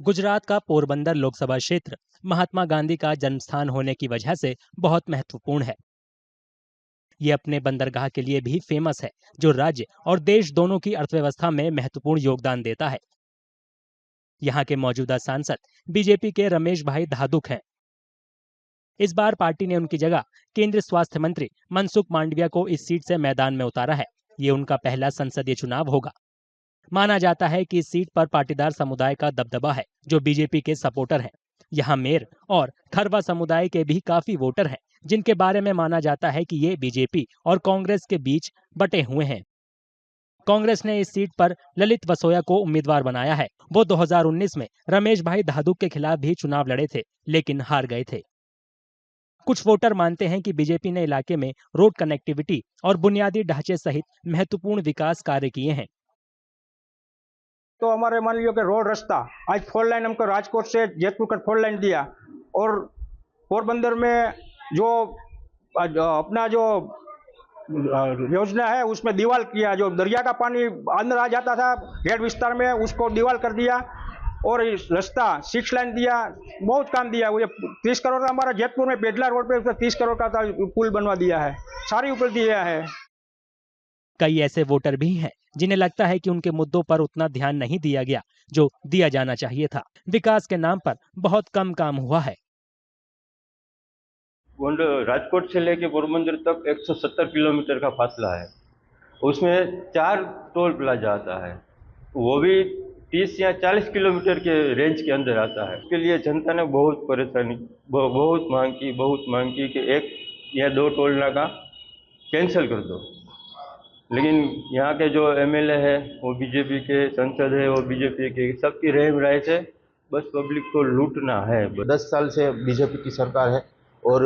गुजरात का पोरबंदर लोकसभा क्षेत्र महात्मा गांधी का जन्मस्थान होने की वजह से बहुत महत्वपूर्ण है। ये अपने बंदरगाह के लिए भी फेमस है, जो राज्य और देश दोनों की अर्थव्यवस्था में महत्वपूर्ण योगदान देता है। यहाँ के मौजूदा सांसद बीजेपी के रमेश भाई धादुक हैं। इस बार पार्टी ने उनकी जगह केंद्रीय स्वास्थ्य मंत्री मनसुख मांडविया को इस सीट से मैदान में उतारा है। ये उनका पहला संसदीय चुनाव होगा। माना जाता है कि इस सीट पर पाटीदार समुदाय का दबदबा है, जो बीजेपी के सपोर्टर हैं। यहाँ मेर और खरवा समुदाय के भी काफी वोटर हैं, जिनके बारे में माना जाता है कि ये बीजेपी और कांग्रेस के बीच बटे हुए हैं। कांग्रेस ने इस सीट पर ललित वसोया को उम्मीदवार बनाया है। वो 2019 में रमेश भाई धादुक के खिलाफ भी चुनाव लड़े थे, लेकिन हार गए थे। कुछ वोटर मानते हैं कि बीजेपी ने इलाके में रोड कनेक्टिविटी और बुनियादी ढांचे सहित महत्वपूर्ण विकास कार्य किए हैं। तो हमारे मान लियो कि रोड रास्ता आज 4 लाइन हमको राजकोट से जयपुर का 4 लाइन दिया, और पोरबंदर में जो अपना जो योजना है उसमें दीवार किया। जो दरिया का पानी अंदर आ जाता था गेट विस्तार में, उसको दीवार कर दिया, और रास्ता 6 लाइन दिया। बहुत काम दिया। वो 30 करोड़ का हमारा जयपुर में पेडला रोड पे 30 करोड़ का पुल बनवा दिया है, सारी ऊपर दिया है। कई ऐसे वोटर भी हैं जिन्हें लगता है कि उनके मुद्दों पर उतना ध्यान नहीं दिया गया जो दिया जाना चाहिए था। विकास के नाम पर बहुत कम काम हुआ है। राजकोट से लेके पोरबंदर तक 170 किलोमीटर का फासला है। उसमें 4 टोल प्लाजा आता है, वो भी 30 या 40 किलोमीटर के रेंज के अंदर आता है। उसके लिए जनता ने बहुत परेशानी, बहुत मांग की कि 1 या 2 टोल नाका कैंसिल कर दो। लेकिन यहाँ के जो एमएलए है वो बीजेपी के, संसद है वो बीजेपी के, सबकी रहम राय से बस पब्लिक को लूटना है। 10 साल से बीजेपी की सरकार है, और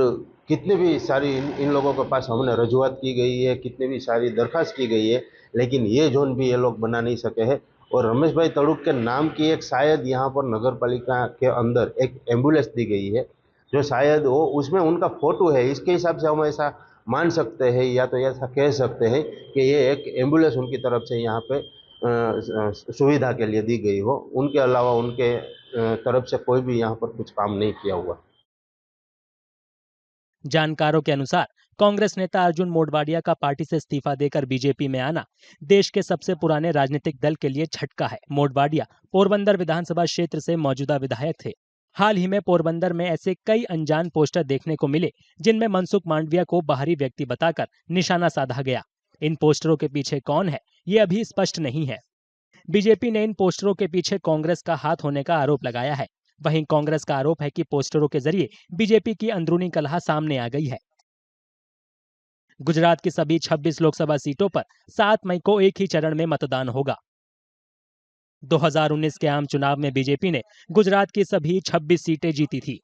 कितने भी सारी इन लोगों के पास हमने रजूआत की गई है, कितनी भी सारी दरखास्त की गई है, लेकिन ये जोन भी ये लोग बना नहीं सके हैं। और रमेश भाई तड़ुक के नाम की एक शायद यहाँ पर नगर पालिका के अंदर एक एम्बुलेंस दी गई है, जो शायद वो उसमें उनका फोटो है। इसके हिसाब से हम ऐसा मान सकते हैं, या तो ऐसा कह सकते हैं कि ये एक एम्बुलेंस उनकी तरफ से यहाँ पे सुविधा के लिए दी गई हो। उनके अलावा उनके तरफ से कोई भी यहाँ पर कुछ काम नहीं किया हुआ। जानकारों के अनुसार कांग्रेस नेता अर्जुन मोढवाडिया का पार्टी से इस्तीफा देकर बीजेपी में आना देश के सबसे पुराने राजनीतिक दल के लिए झटका है। मोढवाडिया पोरबंदर विधानसभा क्षेत्र से मौजूदा विधायक थे। हाल ही में पोरबंदर में ऐसे कई अनजान पोस्टर देखने को मिले, जिनमें मनसुख मांडविया को बाहरी व्यक्ति बताकर निशाना साधा गया। इन पोस्टरों के पीछे कौन है, ये अभी स्पष्ट नहीं है। बीजेपी ने इन पोस्टरों के पीछे कांग्रेस का हाथ होने का आरोप लगाया है। वहीं कांग्रेस का आरोप है कि पोस्टरों के जरिए बीजेपी की अंदरूनी कलह सामने आ गई है। गुजरात की सभी 26 लोकसभा सीटों पर 7 मई को एक ही चरण में मतदान होगा। 2019 के आम चुनाव में बीजेपी ने गुजरात की सभी 26 सीटें जीती थी।